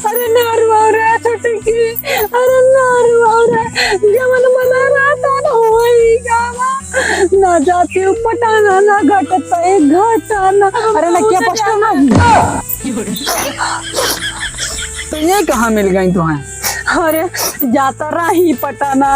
अरे नारवा रे छोटी की, अरे नारवा रे जमन बना रहा था ना वही गावा ना जाती हूँ पटाना ना घटता है घटाना। अरे ना क्या पछताना तो ये कहाँ मिल गई तुम्हें? अरे जाता रही पटाना,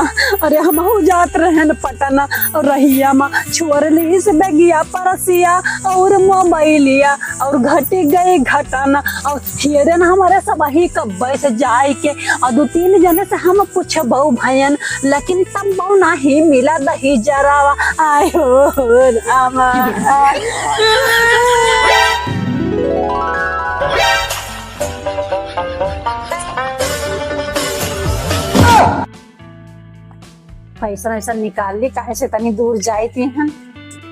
अरे हम जात रहन पटाना और रहिया माँ छोरली से बेगिया परसिया और मोबाइलिया और घटी गई घटाना और हिरन हमारे सब ही कब्बे से जाए के और 2-3 जने से हम पूछे बहु भयन लेकिन तब बहु नहीं मिला दही जरावा आय हो रामा। पैसा वैसा निकाल ली काहे से तनी दूर जाई थी हैं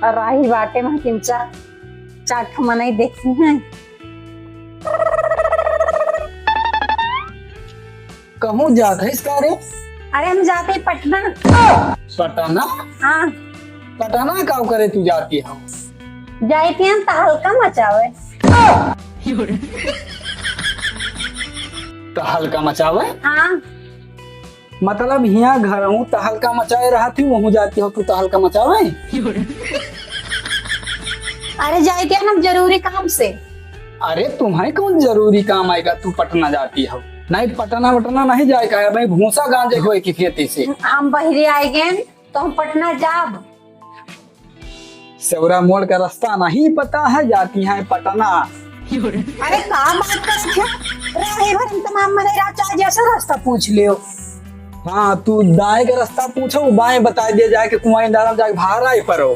और राही बाटे में किंचा चाट मनाई देखी हैं। कहूँ जात है इसका रे? अरे हम जाते पटना। पटाना? हाँ पटाना का करे तू जाती है? जाई थी हम तहलका मचावे। तहलका मचावे? हाँ मतलब यहाँ घर हूँ तहलका मचाए रहा थी वहाँ जाती हो तू तहलका मचावे? अरे जाई थी हम जरूरी काम से। अरे तुम्हें कौन जरूरी काम आएगा? तू पटना जाती हो? नहीं पटना वटना नहीं जाएगा है भाई, भूसा गांजे को की खेती से हम बहरे आए गए तो हम पटना जाब। सेवरा मोड़ का रास्ता नहीं पता है, जाती है पटना। अरे कहाँ बात कर रहे भर तमाम मने राजा जैसा रास्ता पूछ लियो। हाँ तू दाएं का रास्ता पूछो बाएं बता दिया जाए कि कुआं डालम जाके बाहर आई परो।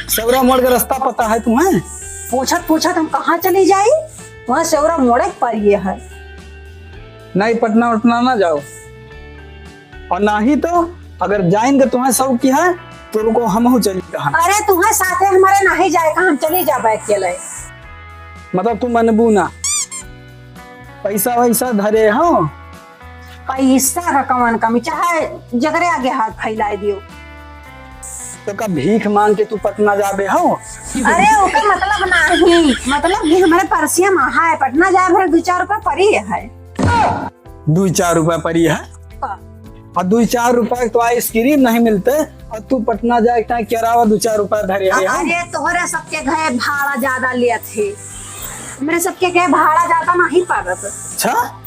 सेवरा मोड़ का रास्ता पता है तुम्हें? पूछत पूछत हम कहाँ चली जाई? वहाँ सेवरा मोड़े पर ये है। नहीं पटना वटना ना जाओ और ना ही तो अगर जाएंगे तुम्हें सब की है तो रुको हम चली कहा। अरे तुम्हारे साथे हमारे नहीं जाएगा, हम चले जा बैठ के ले। मतलब तुम मनबू ना? पैसा वैसा धरे हो? पैसा का कमान कमी चाहे जगरे आगे हाथ फैला दियो। तो कब भीख मांग के तू पटना जाबे हो? अरे ओका मतलब नहीं, मतलब कि हमारे परसिया महा है पटना जाए भर 2-4 रुपए परी है। 2-4 रुपए परी है और 2-4 रुपए तो आइसक्रीम नहीं मिलते और तू पटना जाए किराया 2-4 रुपए धरे है। अरे तोहरे सबके घरे भाड़ा ज्यादा लिए थे, मेरे सबके घरे भाड़ा ज्यादा नहीं पड़त। अच्छा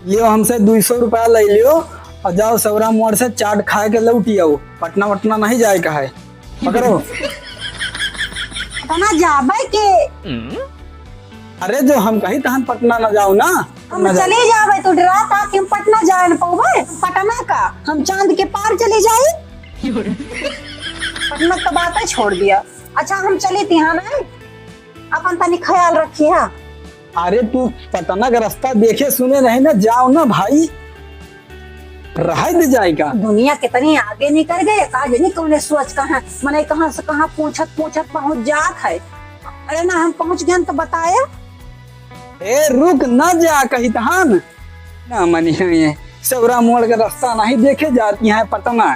लियो हमसे 200 रुपया ले लियो और जाओ सवरा मोड़ से चाट खा के लौटी आओ। पटना वटना नहीं जाए का है, पकड़ो। पटना जाबे के? अरे जो हम कही तहन पटना ना जाओ ना। हम चले जावे तो डरा था कि हम पटना जा न पावे। पटना का हम चांद के पार चले जाए। पटना का बात है छोड़ दिया। अच्छा हम चले तिहां ना, अपन तनी ख्याल रखिए। अरे तू पटना का रास्ता देखे सुने रहे ना, जाओ ना भाई, रह दे जाएगा। दुनिया कितनी आगे निकल गए, आज नहीं कौन सोच कहाँ मने कहाँ से कहाँ पूछत पूछत पहुंच जात है। अरे ना हम पहुंच गए तो बताया। ए रुक ना जा कही तहन ना मनी ये सेवरा मोड़ का रास्ता नहीं देखे जाती है पटना।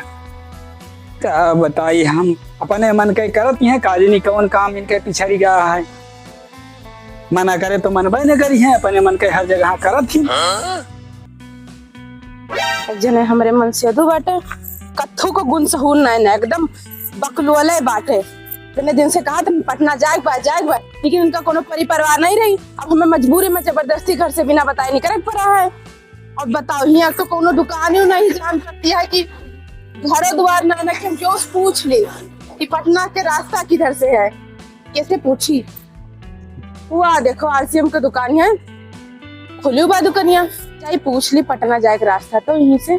क्या बताई हम अपने मन के करती हैं, काजी नहीं कौन काम इनके पिछड़ी गया है। मना करे तो मन न करी है, अपने मन के हर जगह करत ही। जने हमरे मन से दो बाटे कत्थू को गुण सहूल नहीं एकदम बकलुअले बाटे। इतने दिन से कहा तुम पटना जाए लेकिन उनका कोनो परिवार नहीं रही। अब हमें मजबूरी में जबरदस्ती घर से बिना बताए निकल पड़ा है। और बताओ यहाँ तो कोनो दुकान ही नहीं जान सकती है कि घरों द्वार ना कि हम क्यों पूछ ले कि पटना के रास्ता किधर से है, कैसे पूछी। हुआ देखो आरसीएम की दुकान है खुली हुआ दुकानिया, चाहे पूछ ली पटना जाए का रास्ता तो यहीं से।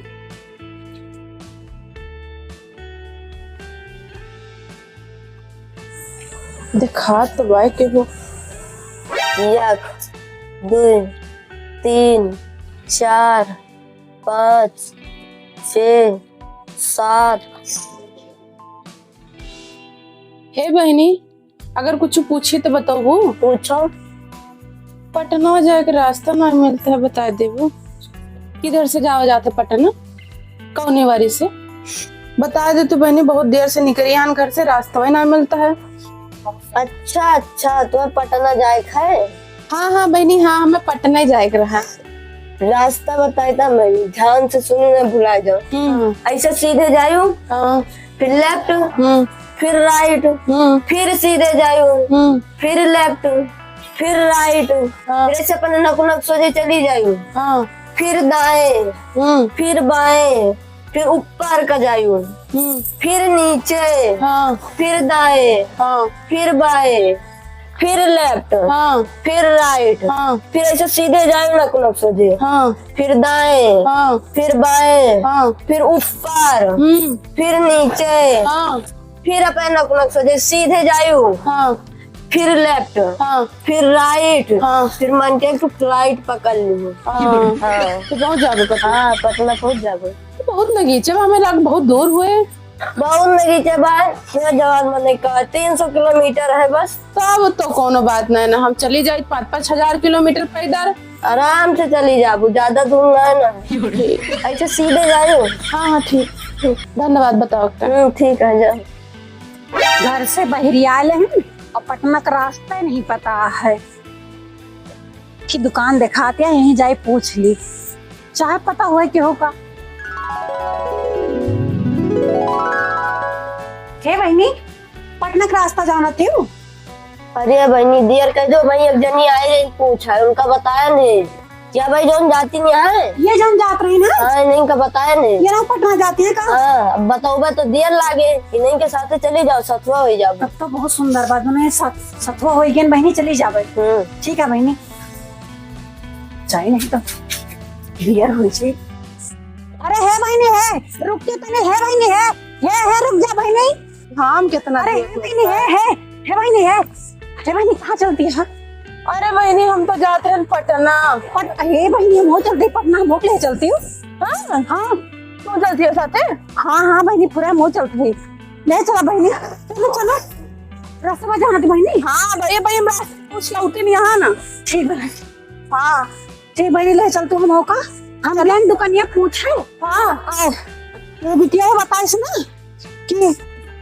दिखा तो भाई के वो 1 2 3 4 5 6 7। हे बहनी अगर कुछ पूछी तो बताओ। पूछो। पटना जाए का रास्ता ना मिलता है, बता दे वो किधर से जाते पटना कौने वारी से बता दे तो बहनी। बहुत देर से निकली यहाँ घर से, रास्ता ही ना मिलता है। अच्छा तुम्हें पटना जाए है? हाँ हाँ बहनी, हाँ हमें पटना ही जाए रहा। रास्ता बताई था मैं, ध्यान से सुनो ना भुला जाओ। ऐसे सीधे जायो, हाँ, फिर लेफ्ट, फिर राइट, फिर सीधे जायो, फिर लेफ्ट, फिर राइट, फिर ऐसे अपने नकुनक सोचे चली जायो, हाँ, फिर दाएं, फिर बाएं, फिर ऊपर का जायो, फिर नीचे, हाँ, फिर दाएं, हाँ, फिर बाएं, फिर लेफ्ट, हाँ, फिर राइट, हाँ, फिर ऐसे सीधे जायो नकुनक सोचे, हाँ, फिर दाएं, हाँ, फिर बाएं, हाँ, फिर ऊपर, हम्म, फिर नीचे, हाँ, फिर अपने नकुनक सोचे सीधे जायो, हाँ, फिर लेफ्ट, हाँ, फिर राइट, हाँ, फिर मन के तू फ्लाइट पकड़ ली। हाँ, हाँ तो बहुत ज्यादा पता। हाँ, पटना पहुंच जाबो। बहुत नगीचे बा, हमें लग बहुत दूर हुए। बहुत नगीचे बार मेरा जवान मन नहीं कहा 300 किलोमीटर है बस। तब तो कोनो बात नहीं ना, हम चली जाए 5-5 हजार किलोमीटर पैदल। आराम से चली जाबो, ज्यादा दूर ना है ना, ऐसे सीधे जाओ। हाँ हाँ ठीक, धन्यवाद। बताओ ठीक है जा। घर से बहरियाले हैं और पटना का रास्ता नहीं पता है कि दुकान दिखाते हैं, यहीं जाए पूछ ली, चाहे पता हुआ कि होगा। हे बहनी, पटना का रास्ता जाना थे। अरे बहनी देर कर दो भाई, एक जनी आई रही पूछा, उनका बताया नहीं क्या भाई जोन जाती नहीं है। ये जन जात रही ना, हाँ नहीं का बताया नहीं। ये ना पटना जाती है का। हाँ अब बताओ तो देर लागे, इन्हीं के साथ चले जाओ, सतुआ हो जाओ। तब तो बहुत सुंदर बात है, सतुआ हो गया बहनी, चली जावे। ठीक है बहनी, चाहे नहीं तो बियर हुई छी। अरे है बहनी है, रुक के तने है बहनी है रुक जा बहनी। हाँ हम कितना अरे है बहनी है बहनी है बहनी, कहाँ चलती है? अरे बहनी हम तो जाते हैं पटना। हे बहनी हम हो चलती पटना, हम ले चलती हूँ। हाँ हाँ तो चलती हो साथे। हाँ बहनी, पूरा मोह चलती है। ले चला बहनी, चलो चलो, रास्ते में जाना थी बहनी। हाँ भैया भाई हम कुछ लौटे नहीं यहाँ ना। ठीक है, हाँ ठीक बहनी, ले चलते हम मौका। हम लेन दुकानिया पूछे। हाँ ये बिटिया बताइस ना कि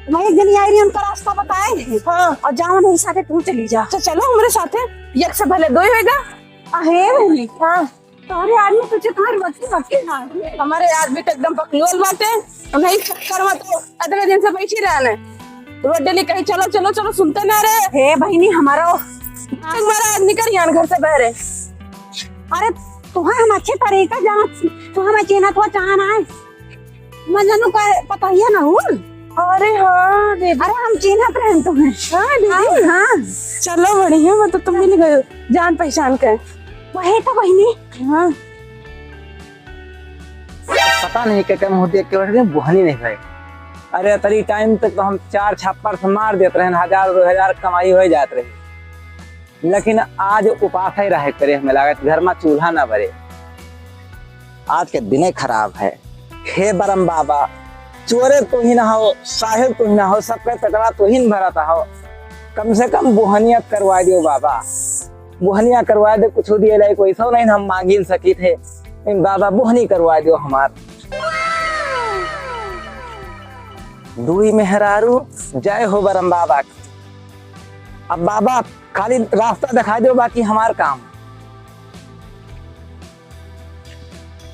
वही एक जनी आई रही, उनका रास्ता बताए थे। हाँ और जाओ नहीं साथे, तू चली जा। तो चलो हमारे साथे, एक से भले दो ही होगा। अहे बहनी, हाँ तुम्हारे आदमी तुझे तुम्हारी वक्ती ना हमारे आदमी तो एकदम पकलोल बाटे, नहीं चक्कर में तो अगले दिन से बैठी रहने रोड डेली कहीं चलो चलो चलो, सुनते ना रहे। हे बहनी हमारा हमारा आदमी कर यहाँ घर से बहरे। अरे तुम्हें हम अच्छे तरीका जान, तू हमें चीना तो चाहना है, मजनू का पता ही है ना हूँ। अरे हाँ दीदी, अरे हम चीनत रहे तुम्हें। हाँ दीदी, हाँ चलो बढ़िया, मतलब तुम मिल गए जान पहचान के। वही तो बहनी। हाँ पता नहीं क्या कम होती है, बुहनी नहीं भाई। अरे तरी टाइम तक तो हम 4 छप्पर से मार देते रहे, 1000-2000 कमाई हो जात रही, लेकिन आज उपास ही रहे करे, हमें लागत घर में चूल्हा ना भरे। आज के दिन खराब है। हे बरम बाबा, चोरे तो ही ना हो, साहिब तो ही ना हो, सबका तकड़ा तो ही भराता हो, कम से कम बुहनिया करवा दियो बाबा, बुहनिया करवा दे। कुछ दिए लाई कोई सो नहीं हम मांगी सकी थे, बाबा बुहनी करवा दियो हमार। दुई मेहरारू जय हो बरम बाबा। अब बाबा खाली रास्ता दिखा दो, बाकी हमार काम।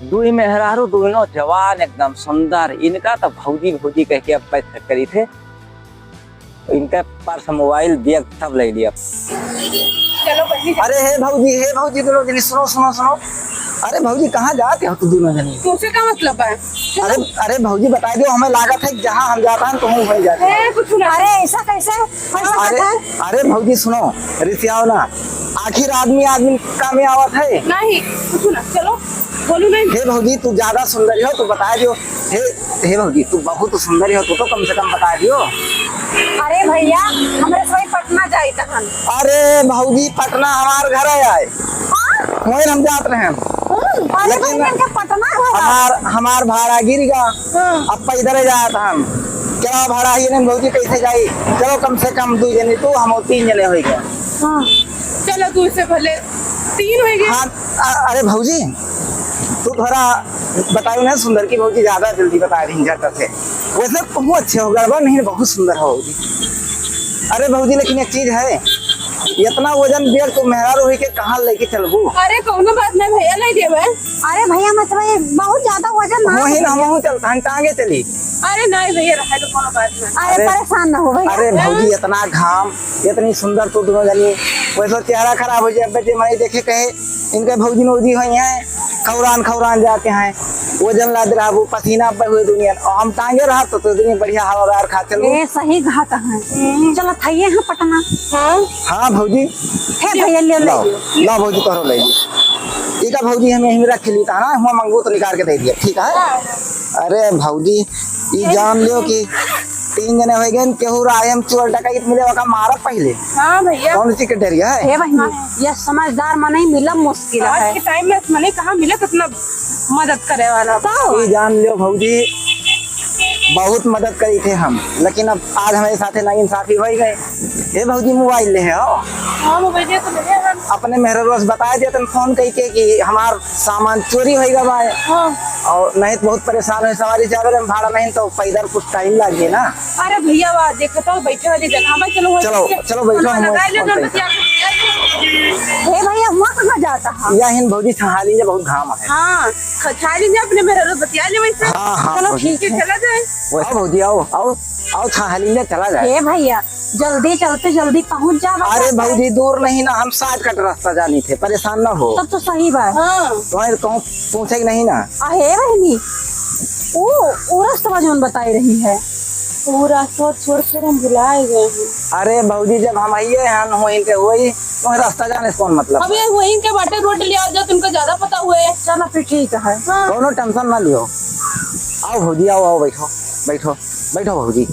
दुई मेहरारू दोनों जवान एकदम सुंदर, इनका तो भौजी भौजी कह के अब पैसे करी थे, इनका पर्स मोबाइल बैग सब ले लिया। चलो बहनी, अरे हे भौजी दोनों जनी, सुनो सुनो सुनो। अरे भौजी कहाँ जाते हो तुम दोनों जनी? तुमसे क्या मतलब है? अरे भौजी बता दो, हमें लागत है जहाँ हम जाता है तो हम वही जाते हैं। कुछ ना। अरे ऐसा कैसे? अरे भौजी सुनो, रिसियाओ ना, आखिर आदमी काम में आवत है। नहीं कुछ ना, चलो बोलू नहीं। हे भौजी तू ज्यादा सुंदर हो, तू बता दियो। हे भौजी तू बहुत सुंदर हो, तू तो कम से कम बता दियो। अरे भैया हमारे सभी पटना जाई तहन। अरे भौजी पटना हमार घर आए, वहीं हम जात रहे हैं, अरे लेकिन भैया पटना हमार भाड़ा गिर गया। अब इधर जात हम, क्या भाड़ा ही नहीं भौजी, कैसे जाई? चलो कम से कम 2 जने, तू हम 3 जने हो गए। चलो तू से भले 3 हो गए। हाँ अरे भौजी तू थोड़ा बताओ ना, सुंदर की भौजी ज्यादा जल्दी बता रही झट से। वैसे तुम अच्छे हो, गड़बड़ नहीं, बहुत सुंदर हो भौजी। अरे भौजी लेकिन एक चीज है, इतना वजन देर तू मेहरारू हुई के कहाँ लेके चलबू? अरे कोनो बात नहीं भैया, नहीं देवे। अरे भैया मतलब बहुत ज्यादा वजन ना। वही ना हम चलता हम टांगे चली। अरे नहीं भैया, रहे तो कोनो बात नहीं। अरे परेशान ना हो भैया। अरे भौजी इतना घाम, इतनी सुंदर तू दोनों जनी, वैसे चेहरा खराब हो जाए बच्चे मैं देखे कहे इनके भौजी नौजी हुई हैं, खौरान जाते हैं, वजन लाद रहा वो पसीना पे हुए दुनिया, और हम टांगे रहा तो दुनिया बढ़िया हवादार खा चलो। ये सही घाट है। चलो थाइए हैं पटना। हाँ भौजी है भैया ले लाओ लो। लाओ भौजी तोहरो ले ठीक है भौजी, हमें यहीं रख ली था ना, हम मंगू तो निकाल के दे दिया ठीक है। अरे भौजी ये जान लियो कि 3 जने हो गए केहू राय हम चोर डकैत मिले का मारा पहले। हाँ भैया, कौन सी कटरिया है? हे भैया ये समझदार मन नहीं मिला मुश्किल आज है। के टाइम में मने कहाँ मिले कितना मदद करे वाला। ये जान लियो भौजी बहुत मदद करी थे हम, लेकिन अब आज हमारे साथे ना इंसाफी हो गए। ये भौजी मोबाइल ले है हाँ मोबाइल तो मिले हम। अपने मेहरा रोज बताया दिया तुम फोन कही के कि हमार सामान चोरी हो गया भाई, और नहीं तो बहुत परेशान है सवारी चावल हम भाड़ा नहीं तो पैदल कुछ टाइम लगे ना। अरे भैया वाह देखो तो बैठे वाली जगह पर चलो चलो चलो बैठो हम हे भैया वहाँ कहाँ जाता है? या हिंद भौजी छहाली में बहुत घाम है। हाँ खा लीजिए अपने मेरे रोज बतिया ले वैसे। हाँ हाँ चलो भौजी, ठीक है चला जाए। वैसे भौजी आओ आओ आओ छहाली में चला जाए। हे भैया जल्दी चलते जल्दी पहुँच जा। अरे भौजी दूर नहीं ना, हम शॉर्टकट रास्ता जानी थे, परेशान ना हो। तब तो सही बात। हाँ तुम्हारे कहूँ पूछे नहीं ना। हे बहनी वो रास्ता जो बताई रही है पूरा सोच छोड़ कर हम भुलाए गए हैं। अरे भौजी जब हम आइए हैं वहीं के वही तो रास्ता जाने से कौन मतलब? अब ये वहीं के बाटे रोड लिया जाओ, तुमको ज्यादा पता हुआ है। चलो फिर ठीक है। दोनों टेंशन ना लियो। आओ भौजी आओ आओ बैठो बैठो बैठो भौजी।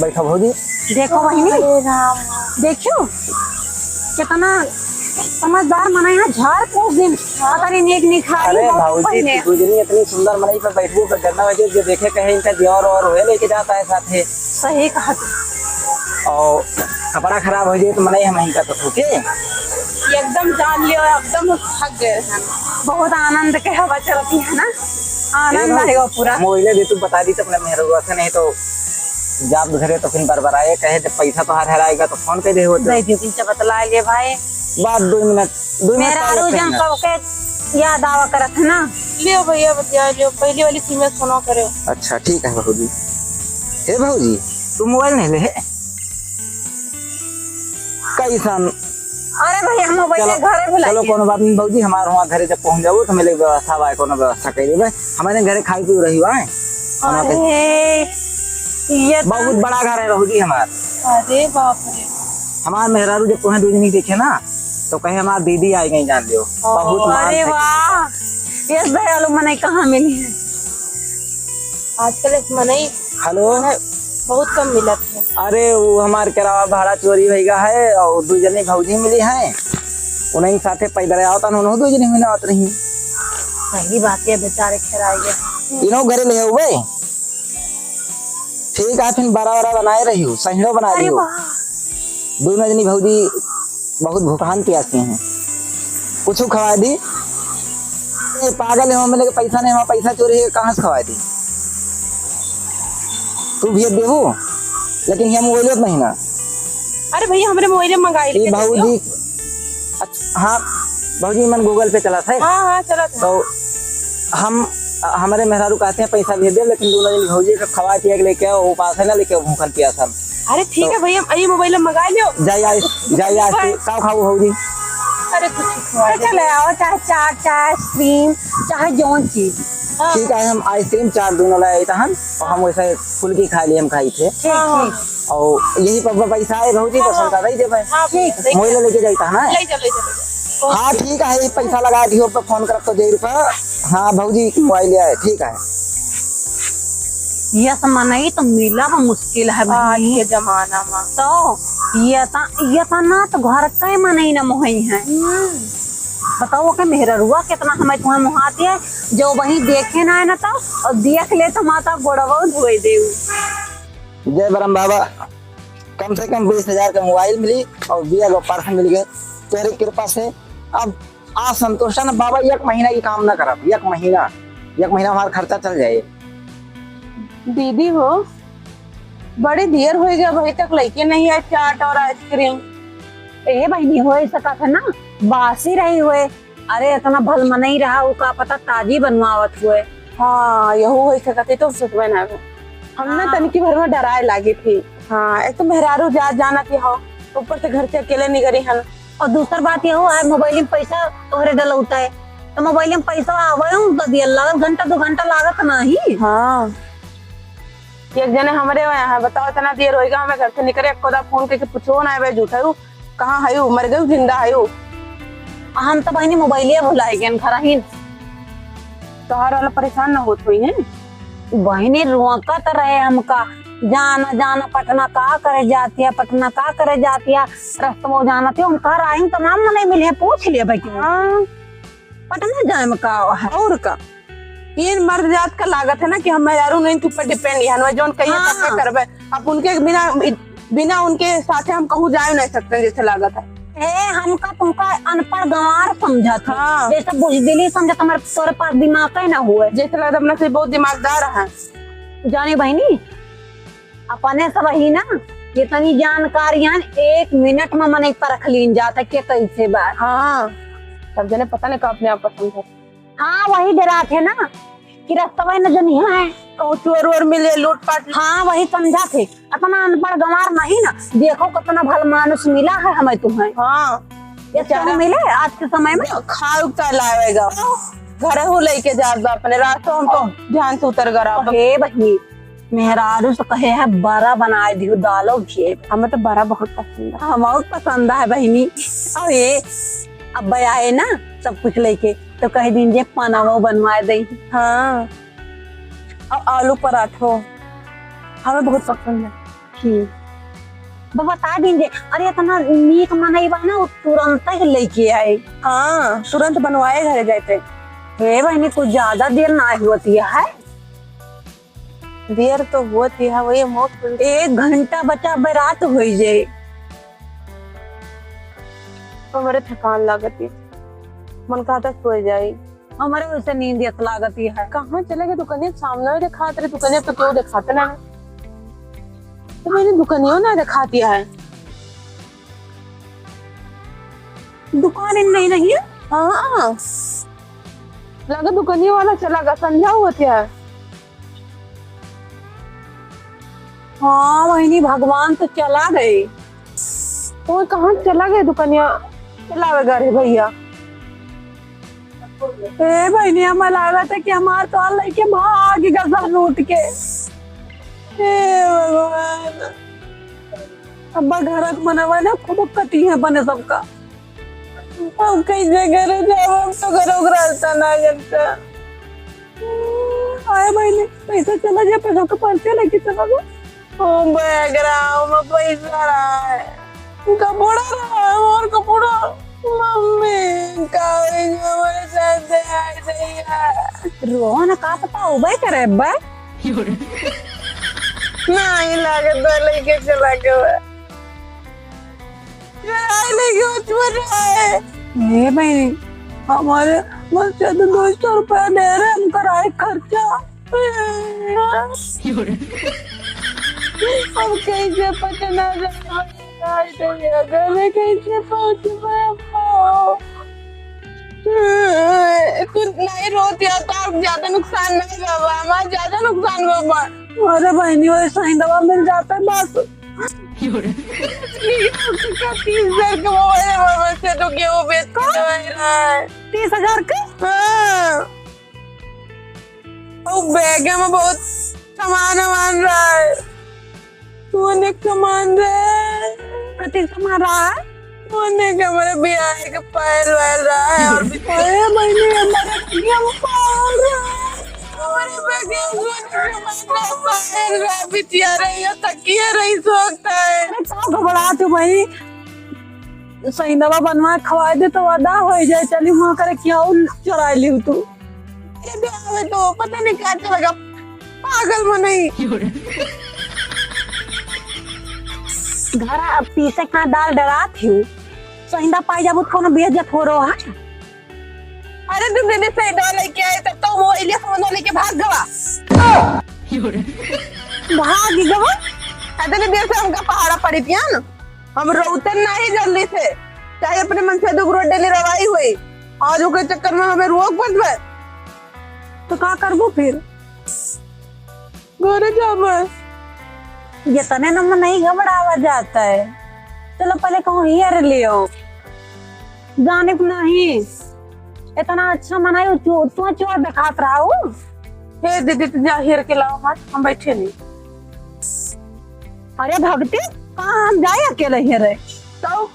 बैठो भौजी। देखो बहनी देखो कितना समझदार मना है। झाड़ पोस दिन अरे नेक निखारी अरे बहुत भौजी पहले। गुजरी इतनी सुंदर मनाई पर बैठू पर गन्ना वजह जो देखे कहे इनका दियोर और हुए लेके जाता है साथे, सही कहा तू। और कपड़ा खराब हो जाए तो मनाई हम इनका तो ठोके। एकदम जान लियो, एकदम थक गए हैं। बहुत आनंद के हवा चलती है ना, आनंद आएगा पूरा। मोबाइल दे तू बता दी तो अपने मेहरुआ से, नहीं तो जाब घरे तो फिर बरबराए कहे जब पैसा तो हराएगा तो फोन कर दे हो दे दी तुमसे बतला लिए भाई। बात 2 मिनट मेरा आरोजन सबके याद आवा करत है ना। लियो भैया बतिया लियो, पहली वाली सीम में सुनो करे। अच्छा ठीक है भौजी। हे भौजी तू मोबाइल नहीं ले कैसन? अरे भाई हम मोबाइल चलो घरे बुला चलो कोनो बात नहीं भौजी, हमारे वहाँ घरे जब पहुँच जाओ तो मेरे व्यवस्था बा कोनो व्यवस्था कर देवे। हमारे घरे खाई पी रही हुआ है, अरे ये तो बहुत बड़ा घर है भौजी हमारा। अरे बाप रे, हमारे मेहरारू जब तुम्हें 2 दिन नहीं देखे ना तो कहे हमारी दीदी आई गई जान लियो। बहुत मान अरे से- वाह ये दयालु मने कहाँ मिली है? आजकल इस मनई हेलो बहुत कम मिलत है। अरे वो हमारे किराया भाड़ा चोरी हो गया है और 2 जने भौजी मिली है, उन्हीं साथे पैदल आवता उन्होंने 2 जने मिलत रही। सही बात है बेचारे खेराए गए। इनो घरे ले हुए ठीक है, फिर बड़ा बनाए रही हूँ, सहिड़ो बना रही अरे हूँ। वाह 2 जनी भौजी बहुत भूखान प्यासी हैं, कुछ खवा दी। ये पागल है, हमें लगे पैसा नहीं, हमारा पैसा चोरी है, कहाँ से खवा दी? तू भी देवो लेकिन हम मोबाइल नहीं ना। अरे भैया हमारे मोबाइल में मंगाई ये भौजी अच्छा हाँ भौजी मन गूगल पे चला था हाँ हाँ चला था। तो हम हमारे मेहरारू कहते हैं पैसा भेज दे, लेकिन 2 जनी भौजी का खवा पिया के लेके आओ, उपास है ना लेके भूखन प्यासा। अरे ठीक है भैया, ये मोबाइल में मंगा लियो। जाइए का खाओ भौजी। अरे कुछ खवा दे। चले आओ चाहे चाट चाहे आइसक्रीम चाहे जौन चीज। ठीक है हम आइसक्रीम 4 दोनों लाए था हम, और हम वैसे फुल्की खा लिए हम खाई थे, ठीक और यही पर पैसा है भौजी पसंद का दे भाई। हाँ ठीक मोबाइल लेके जाता ना। ले चलो ले चलो। हाँ ठीक है, ये पैसा लगा दियो पर फोन कर तो 2 रुपया। हाँ भौजी मोबाइल है ठीक है। ये मनाई तो मिला वो मुश्किल है आज भाई। के जमाना में तो ये ना तो घर कई मनाई ना मोहई है। बताओ के मेहरुआ कितना हमें तुम्हें मुहाती है जो वही देखे ना है ना तो, और देख ले तो माता गोड़वा धोए दे। जय बरम बाबा, कम से कम 20,000 का मोबाइल मिली और 20 पर्स मिल गए तेरी कृपा से। अब आज संतोष है ना बाबा, 1 महीना की काम ना करब, 1 महीना हमारा खर्चा चल जाए। दीदी हो, बड़ी देर हो गया, अभी तक लेके नहीं आए चाट और आइसक्रीम। ए बहनी हो सकता था ना, बासी रही हुए। अरे इतना भल मन नहीं रहा, वो का पता ताजी बनवावत हुए। हाँ यहू हो सकते तो सुतवे ना हमने हाँ। तनिकी भर में डराए लागी थी। हाँ एक तो मेहरारू जाना थी, हो ऊपर से घर से अकेले नहीं गई हन। और दूसर बात ये है, मोबाइल में पैसा तोहरे डलौता है, तो मोबाइल में पैसा आवे तो दिया लागत, घंटा 2 घंटा लागत नहीं। हाँ एक जने हमारे यहाँ बताओ इतना देर होगा, हमें घर से निकले खुदा फोन करके पूछो ना भाई झूठा हूँ कहाँ है, मर गई जिंदा है। हम तो बहनी मोबाइल भुलाई गए खरा ही। तोहर वाला परेशान ना होत हुई है। बहनी रोकत रहे हमका, जाना जाना पटना का करे जाती है, पटना का करे जाती है, रास्ता में जाना थी हम घर आए तमाम नहीं मिले, पूछ लिया भाई कि हाँ पटना जाए में का है। और का ये मर्द जात का लागत है ना कि हम मेहरारू नहीं तुम पर डिपेंड है, जो कहीं हाँ। करबे अब उनके बिना उनके साथ हम कहूँ जा नहीं सकते जैसे लागत है। हमका तुमका अनपढ़ गंवार समझा था। हाँ। जैसे बुजदिली समझा, तुम्हारे तोरे पास दिमाग ही ना हुए। जैसे लगता अपना से बहुत दिमागदार है। जानी बहनी अपने सब ही ना जितनी जानकारियां 1 मिनट में मन परख लीन जाता के कैसे बात। हाँ सब जने पता नहीं का अपने आप पसंद है। हाँ वही डरा थे ना कि रास्ता न जो नहीं है, कहूँ चोर वोर मिले लूटपाट। हाँ वही समझा थे, अपना अनपढ़ गंवार नहीं ना, देखो कितना भल मानुष मिला है हमें तुम्हें। हाँ ये सब मिले आज के समय में। खा उगता लाएगा घर हो लेके जा अपने रास्तों हम तो ध्यान से उतर गरा। हे बहनी मेहरारू से कहे है बड़ा बना दियो दालो घी, हमें तो बड़ा बहुत पसंद है। हम बहुत पसंद है बहनी। और ये अब आए ना सब कुछ लेके तो कह दिन जे पनावो बनवा दे। हाँ और आलू पराठो हमें बहुत पसंद है। ठीक बता दीजिए। अरे इतना नीक मनईबा ना, वो तुरंत ही लेके आए। हाँ तुरंत बनवाए घरे जाते। हे बहनी कुछ ज्यादा देर ना होती है, देर तो होती है वही मौत 1 घंटा बचा बारात हो जाए। तो मेरे थकान लागती, मन कहता सो जाए। हमारे वैसे नींद ऐसा लागती है। कहाँ चले गए दुकानिया सामने ही दिखाते रहे, दुकानिया तो क्यों दिखाते ना, तो मेरी दुकानियों ना दिखाती है। दुकान नहीं नहीं है। हाँ लगा दुकानिया वाला चला गया, संध्या होती है। हाँ बहनी भगवान तो चला गए। वो कहाँ चला गए दुकानिया चला गए भैया। ए बहनी हमें लगा था कि हमारे तो लेके भाग गया सब लूट के। हे भगवान अब्बा घर मनवा ना खूब कटी है बने सबका। हम कैसे घर जाओ, हम तो घरों रास्ता ना जनता। आए बहनी पैसा चला जाए, पैसा का पर्चे लेके चला गया। बैग रहा में पैसा रहा है, कपड़ा रहा है और कपड़ा मम्मी का हमारे साथ ऐसे ही है। रोहन का पता उबे करे अब्बा नहीं लागत तो लेके चला गया लेके उठ रहा है। हे बहनी हमारे मुझसे तो 200 रुपया दे रहे हम कराए खर्चा। अब कैसे पटना जाए, कैसे पहुंच कुछ नहीं रोती है तो आप ज्यादा नुकसान नहीं बाबा, हमारा ज्यादा नुकसान बाबा। अरे बहनी वैसा ही दवा मिल जाता है बस। 30,000 का मोबाइल बाबा से तो गेहूं बेच के दवाई रहा है। 30,000 का? हाँ और बैग में बहुत सामान रहा है, सोने का सामान प्रतीक सामान रहा है, सोने का हमारे ब्याह का पायल वायल रहा है और भी महीने हमारे पायल रहा है, हमारे बैग में सोने का सामान पायल रहा है, बिटिया रही है, तकिया रही सोता है। तो घबरा तू भाई सही दवा बनवा खवा दे तो वादा हो जाए। चली वहाँ करे क्या चुरा ली तू। ये ब्याह में तो पता नहीं क्या चलेगा, पागल में नहीं। घर पीसे का दाल डरा थी सहिंदा पाई जाबू कोनो बेइज्जत हो रहा है। अरे तुम दीदी सही डाल लेके आए तब तो वो इलियास मोनो लेके भाग गया। भाग गवा इतनी देर से हमका पहाड़ा पड़ी थी ना, हम रोते नहीं जल्दी से, चाहे अपने मन से दुख डेली रवाई हुई, आज के चक्कर में हमें रोक बंद। तो का करबो फिर? घरे जाब ये तने न मन नहीं घबरावा जाता है। चलो पहले कहूँ हेर लियो, जाने को नहीं इतना अच्छा मनाई तू चोर दिखात रहा हूँ। हे दीदी तू जा हेर के लाओ हाथ, हम बैठे नहीं। अरे भगती कहाँ हम जाए अकेले हेरे? तो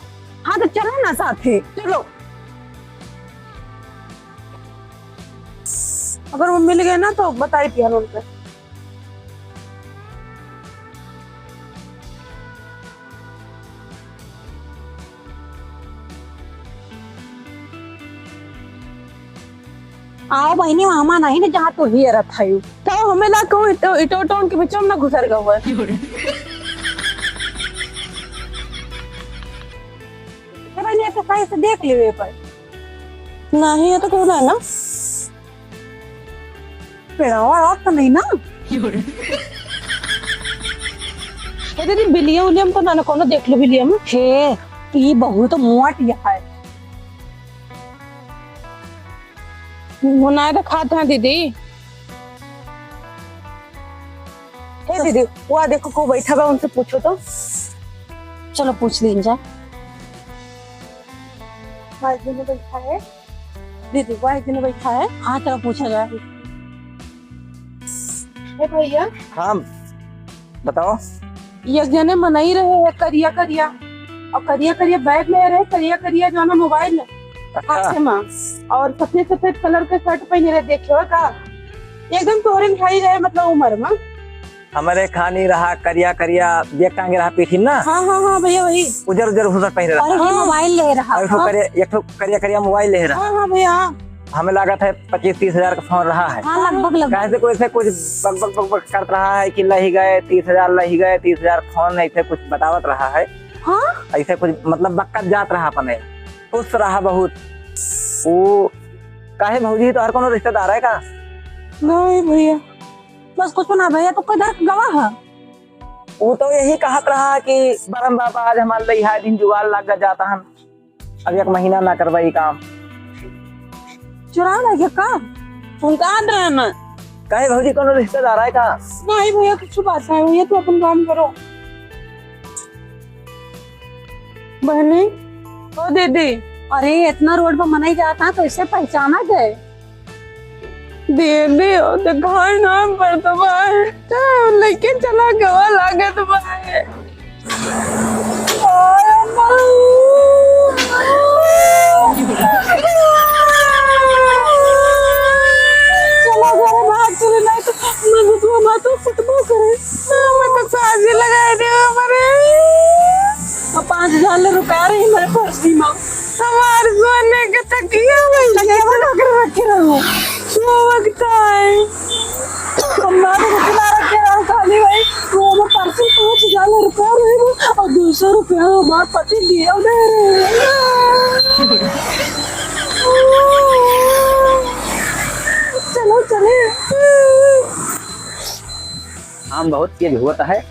हाँ तो चलो ना साथे। चलो, अगर वो मिल गए ना तो बताई पिया उनके। आओ बहनी मामा नहीं ना जहाँ तो हेर था यू। तो हमें ला कहूँ इटो के बीच में ना घुसर गया हुआ है। बहनी तो सही से देख लिवे पर नहीं है तो क्यों ना ना पेड़वा और तो नहीं ना। ये दीदी बिलियम उलियम तो ना कोनो देख लो बिलियम। हे ये बहुत मोट है। मुनाए तो खाते हैं दीदी। हे दीदी वो देखो को बैठा हुआ, उनसे पूछो तो। चलो पूछ लीजिए। वाइफ ने बैठा है दीदी, वाइफ ने बैठा है। हाँ चलो पूछा जाए। हे भैया हाँ बताओ। एक जने मनाई रहे है करिया करिया, और करिया करिया बैग ले रहे, करिया करिया जो ना मोबाइल हाथ से मां, और सफेद सफेद कलर के शर्ट पहने रहे, देखे हो का एकदम तोहरे खाई रहे, मतलब उम्र में हमारे खानी रहा करिया करिया देख टांगे रहा पीठी ना। हाँ हाँ हाँ भैया वही। उजर उजर हुसर पहने रहा। और ये मोबाइल ले रहा और एक ठो करिया करिया मोबाइल ले रहा। हाँ हाँ भैया। हमें लगा था 25-30 हजार का फोन रहा है। हाँ लगभग कैसे कोई से कुछ बक बक बक बक कर रहा है कि लही गए 30,000 लही गए 30,000 फोन, ऐसे कुछ बतावत रहा है। हाँ ऐसे कुछ मतलब बक्कत जात रहा अपने, खुश रहा बहुत। वो काहे भौजी तो हर कोनो रिश्तेदार है का? नहीं भैया बस कुछ ना भैया तो किधर गवाह है? वो तो यही कहत रहा कि बरम बाबा आज हमारे लिए है दिन जुगाड़ लग जाता हम, अब 1 महीना ना करवाई काम। चुरा लगे का? उनका आद रहना। काहे भौजी कोनो रिश्तेदार है का? नहीं भैया कुछ बात है भैया, तू अपन काम करो। बहनी ओ दीदी, अरे इतना रोड पर मनाई जाता है तो इससे पहचाना जाए। दीदी दिखाई ना पर तो लेकिन चला गवा लागत भाई। चलो घर भाग चले नहीं तो मैं तो मातो फुटबॉल करे। मैं तो साजी लगा दे हमारे। 5,000 रुपया रही मेरे पर्स में। हमारे सोने के तकिया वही लगे बना कर रखे रहो। वो वक्त है हमारे को खिला रखे रहो खाली भाई। वो मैं परसों 5,000 रुपया रही और 200 रुपया हमारे पति दिए उधर। चलो चले। हम बहुत तेज होता है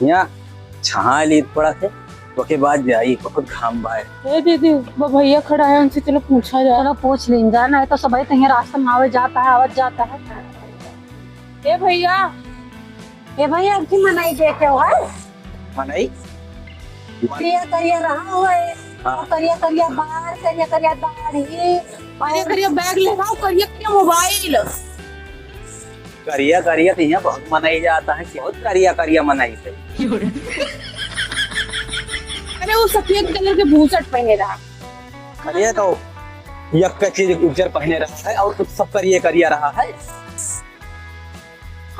यहाँ छहा ली थोड़ा से, उसके बाद जाई बहुत घाम बाय। ए दीदी वो भैया खड़ा है, उनसे चलो पूछा जाए। चलो पूछ लें जाना है तो सभी कहीं रास्ते में आवे जाता है आवत जाता है। ए भैया ये भैया अब की मनाई देखे हो है? मनाई करिया करिया रहा हुआ है। हाँ। करिया करिया बाल करिया करिया दाढ़ी करिया करिया बैग ले रहा हूँ, करिया करिया मोबाइल। करिया करिया तो यहाँ बहुत मनाई जाता है, बहुत करिया करिया मनाई से। अरे वो सफेद कलर के बूसट पहने रहा। करिया तो यक का चीज उजर पहने रहा है और कुछ सब करिया करिया रहा है।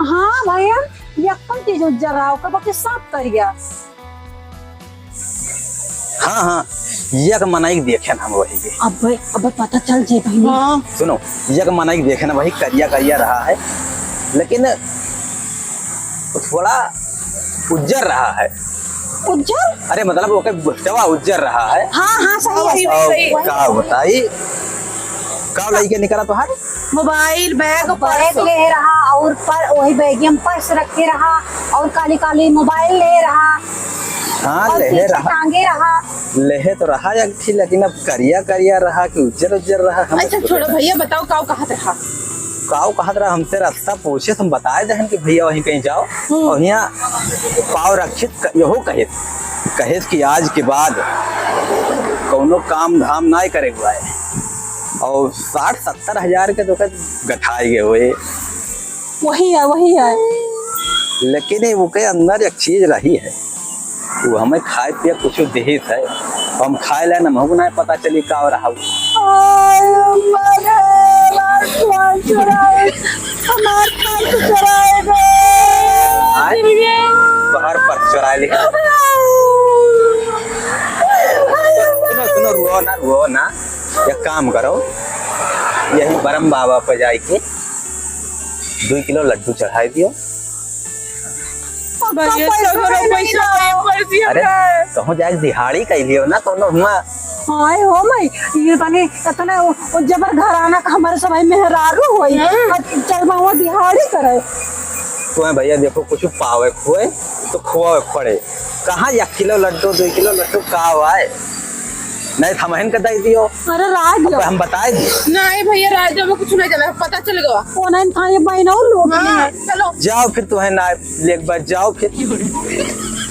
हाँ भैया ये कौन चीज उज्जर रहा होगा बाकी सब करिया। हाँ हाँ यक मनाई देखे ना हम वही के। अब पता चल जाए भाई। हाँ सुनो यक मनाई देखे ना वही करिया करिया रहा है, लेकिन थोड़ा उज्जर रहा है। उज्जर? अरे मतलब ओके गुस्सा उज्जर रहा है। हाँ हाँ सही है। और का बताई का लई के निकला तो हर मोबाइल बैग बैग ले रहा और पर वही बैग में पर्स रख के रहा और काली काली मोबाइल ले रहा हाँ और लेहे पीछे रहा, टांगे रहा। लेहे तो रहा एक थी, लेकिन अब करिया करिया रहा कि उज्जर उज्जर रहा। हम अच्छा छोड़ो भैया, बताओ काऊ कहाँ रहा? काऊ कहा रहा, हमसे रास्ता पूछे हम बताए दहन कि भैया वहीं कहीं जाओ और यहाँ पाव रक्षित यहो कहे कि आज के बाद कोनो काम धाम ना करे हुआ है और 60-70 हजार के तो गठाए गए हुए, वही है। लेकिन वो के अंदर एक चीज रही है, वो हमें खाए पिए कुछ देहित है, हम खाए ले न हमको नहीं पता चली का हो रहा। बाहर पर चुरा ले। सुनो रुओ ना, एक काम करो, यही बरम बाबा पे जाए के 2 किलो लड्डू चढ़ाई दियो। अरे कहूँ जाए दिहाड़ी कह लियो ना कोनो हुआ। हाय हो मई ये तने इतने जबर घराना का हमारे सब मेहरारू होई चल बाबा दिहाड़ी करे। तुम्हें भैया देखो कुछ पावे खोए तो खोए पड़े, कहाँ 1 किलो लड्डू 2 किलो लड्डू का हुआ है, नहीं थमहन का दे दियो। अरे राज हम बताए दिए। नहीं भैया राजा में कुछ नहीं जाना, पता चल गया। वो नहीं था ये बहना लोग चलो जाओ फिर तुम्हें ना लेक बच जाओ फिर।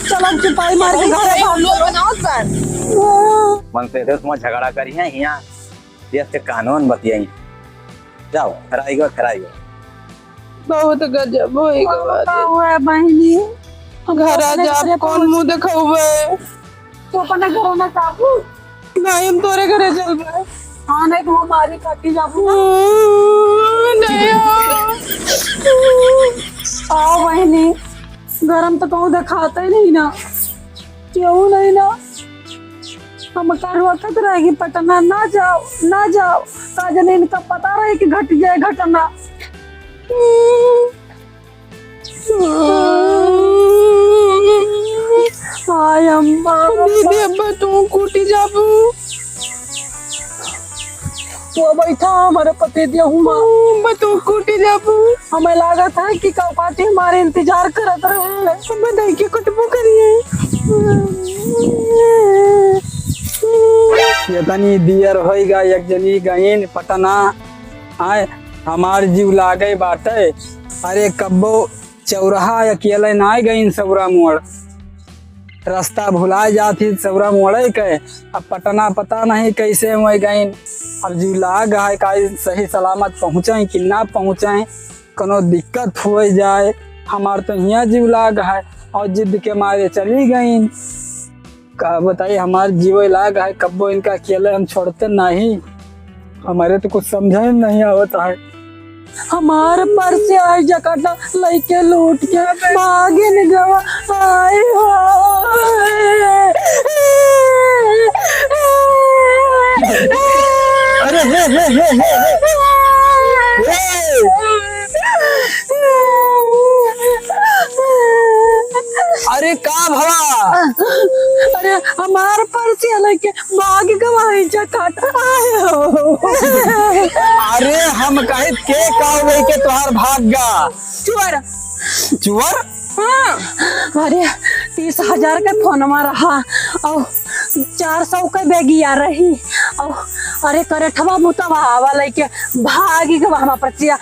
चलो चिपाई मार के घर लोग बनाओ पर मन से तुम झगड़ा करी है यहाँ देश के कानून बतियाई। जाओ खराइगो बहुत गजब हुआ बहनी घर आजा कौन मुंह दिखावे? तो अपने घरों में काबू नहीं हम तोरे घरे चल रहे। हाँ नहीं तो हमारी काटी जाबू नहीं आओ बहनी गरम तो कहूँ दिखाते ही नहीं ना, क्यों नहीं ना हम कर वक्त रहेगी पटना ना जाओ काजल इनका पता रहे कि घट जाए घटना। हाय अम्मा दीदी अब्बा तू कूटी जाबू। वो बैठा हमारे पति दिया हुआ अब्बा तू कूटी जाबू। हमें लागत है कि कब पार्टी हमारे इंतजार करत रहे। अब्बा दही के कुटबू करिए। ये तनी दियर होइगा एक जनी गईन पटना आए हमार जीव लागे बाटे। अरे कब्बो चौराहा अकेले ना गईन सौरा मोड़, रास्ता भुला जाती सौरा मोड़े के। अब पटना पता नहीं कैसे मैं गईन, अब जीव लाग है का सही सलामत पहुँचे कि ना पहुँचे, कोनो दिक्कत हो जाए। हमार तो यहाँ जीव लाग है और जिद के मारे चली गईन। का बताइए हमारे जीव लाग है, कब्बो इनका अकेले हम छोड़ते नहीं, हमारे तो कुछ समझ नहीं आता है। हमारे पर से आई जकाटा लइके लूट के भागे न गवा। आए अरे अरे का भला? अरे हमारे पर से लइके भाग गवाई जकाटा आए हो। अरे हम कहे के का के तुहार भागा चुअर। हाँ अरे 30,000 का फोनमा रहा और 400 का बैगिया रही और अरे करेठवा मुतवा आवा लइके भागी के वहां पर चिया।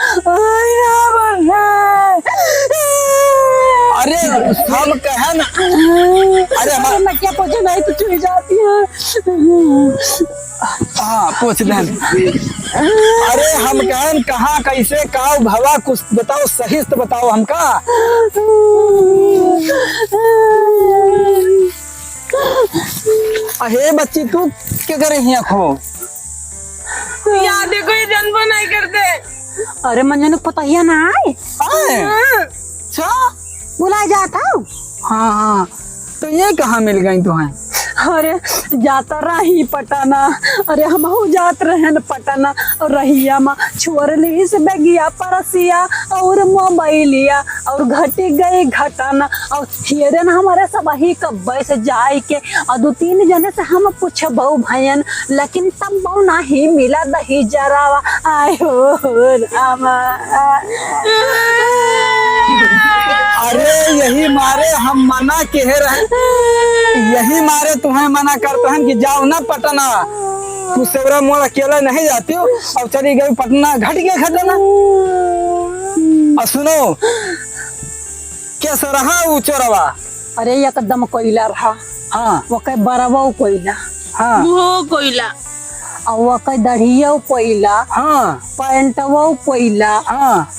अरे हम कहे ना, अरे मैं क्या पूछे नहीं तो चुई जाती है। हाँ पूछ दें। अरे हम कहन कहाँ कैसे का भवा कुछ बताओ, सही से बताओ हमका। अहे बच्ची तू क्या करे यहाँ खो? याद देखो ये जन्म नहीं करते। अरे मंजन पता ही ना आए अच्छा बुलाया जाता हूँ। हाँ तो ये कहाँ मिल गई तुम्हें? अरे जाता रही पटना, अरे हमहू जात रहन पटना, रहिया माँ छोरली से बेगिया परसिया और मोबाइलिया और घटी गई घटना। और हिरन हमारे सब ही कब्बे से जाए के और 2-3 जने से हम पूछबो भयन, लेकिन तब बहु नहीं मिला दही जरावा। आय हो रामा। अरे यही मारे हम मना कह रहे, यही मारे तुम्हें मना करते हैं कि जाओ ना पटना। तू सेवरा मोड़ अकेला नहीं जाती हो, अब चली गई पटना, घट गया घटना। और सुनो कैसा रहा वो चोरवा? अरे एकदम कोयला रहा। हाँ वो कई बरवा कोयला, हाँ वो कोयला, और वो कई दढ़िया कोयला, हाँ पैंटवा कोयला, हाँ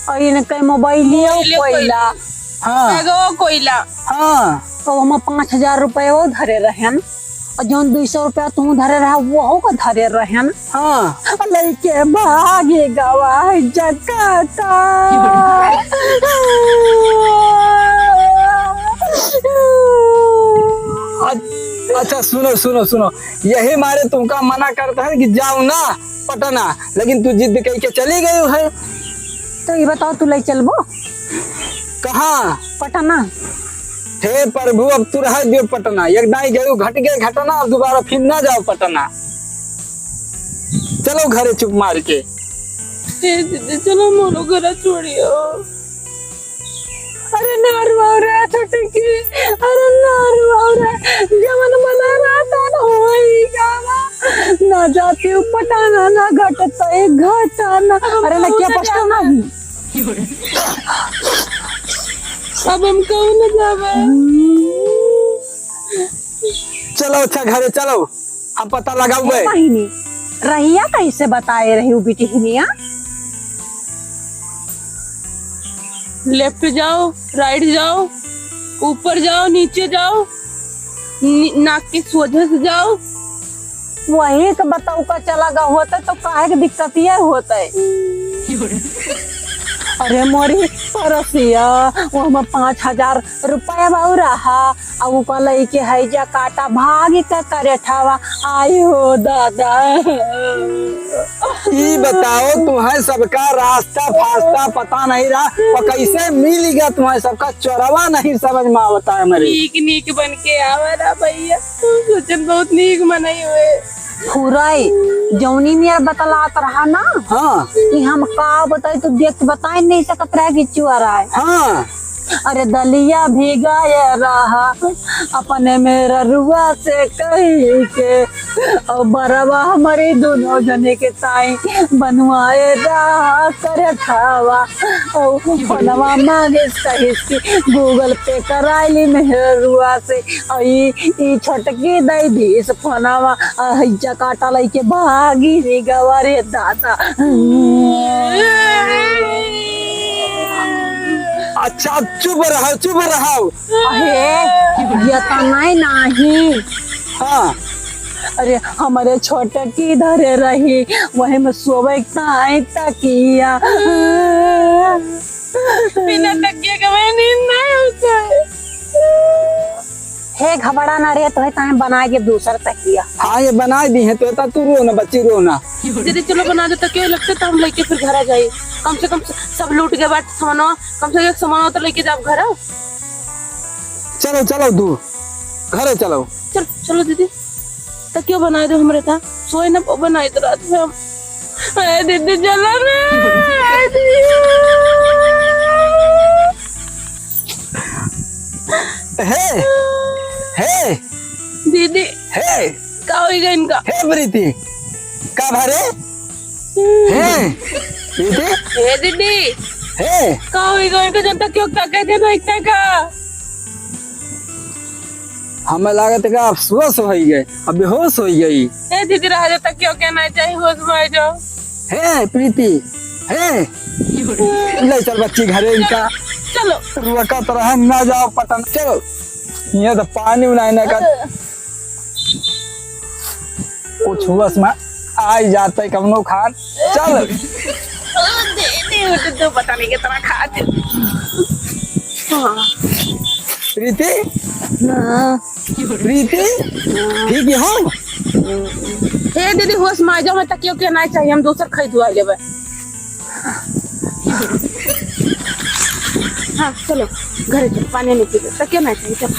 और इनके मोबाइलिया कोयला, हाँ एगो कोयला। हाँ। तो हम 5,000 रुपये वो धरे रहन, और जौन 200 रुपया तू धरे रहा वो को धरे रहन। हाँ लइके भागे गवा जकाता। अच्छा सुनो सुनो सुनो, यही मारे तुमका मना करता है कि जाओ ना पटना, लेकिन तू जिद कह के चली गई है। तो ये बताओ तू ले चलबो कहाँ? पटना? हे प्रभु अब तू रह दियो पटना, एक दाई गयो घट गए घटना, अब दोबारा फिर ना जाओ पटना। चलो घरे चुप मार के। दीदी चलो मोरो घर छोड़ियो। अरे नारवा रे छोटे की, अरे नारवा रे जमन बना रहा था ना वही गावा। ना जाती हूँ पटाना ना घटता है घटाना। अरे ना क्या पछता नहीं। अब हम कहूँ न जावे। चलो अच्छा घरे चलो, हम पता लगाओगे। नहीं रहिया कैसे बताए रही हूँ बेटी हिनिया? लेफ्ट जाओ, राइट जाओ, ऊपर जाओ, नीचे जाओ, नाक के सोझे से जाओ। वही तो बताऊ का चला गा होता तो काहे के दिक्कत ये होता है। अरे मोरी परसिया वो हम 5,000 रुपया बाऊ रहा, अब वो कहले कि है जा काटा भागी का करे ठावा। आयो दादा। ये बताओ तुम्हें सबका रास्ता फास्ता पता नहीं रहा, और कैसे मिल गया तुम्हें सबका चोरवा नहीं समझ में आवता है मेरे। नीक नीक बन के आवा ना भैया, सोचन बहुत नीक मनाई हुए। फुराई जौनी में बतलात रहा ना, हाँ कि हम का बताई तो देख बताई नहीं सकत रहा कि चुरा है। हाँ। अरे दलिया भिगाया रहा अपने मेरा रुआ से कही के, और बरवा हमारे दोनों जने के ताई बनवाए रहा करे ठावा। और फनवा मांगे कही गूगल पे कराइली मेरा रुआ से, और ई छोटकी दई बीस फनवा हिजा काटा लई के भागी रे गवारे दादा। अच्छा चुप रहो चुप रहो। अहे ये तो नहीं। हाँ अरे हमारे छोटे की धरे रही वही में सोवे तकिया। बिना तकिया के मैं नींद नहीं होता है। हे घबरा ना रे, तो है ताए बना के दूसरा तकिया। हाँ ये बना दी है तो तू रो ना बच्ची रो ना। दीदी चलो बना दे तकिया, लगते तो हम लेके फिर घर आ जाए। कम से कम सब लूट के बाट सामान, कम से कम सामान तो लेके जाओ घर। चलो चलो तू घरे चलो। चल चलो दीदी तकिया बना दो हमरे था, सोए ना बनाए तो रात में हम। अरे दीदी चलो हे हे दीदी हे का होगा इनका? हे प्रीति का भरे हे प्रीति हे दीदी हे का होगा इनका? जनता क्यों क्या कहते ना इतना का? हमें लागत है कि अफसोस हो गए, अब बेहोश हो गई। हे दीदी रह जाता क्यों कहना चाहिए, होश में आ जाओ। हे प्रीति हे ले चल बच्ची घरे इनका। चलो रुका तो रह ना जाओ पटन। चलो ये तो पानी उनाने का कुछ हुआ में आ जाता है कमनो खान। चल दीदी तो पता नहीं कितना खाते। प्रीति प्रीति ठीक है हो? हे दीदी होश में आ जाओ, मैं तकियो के नहीं चाहिए, हम दूसर खरीदवा लेबे। हाँ चलो घरे चलो, पानी नहीं पीते, तकियो नहीं चाहिए चलो।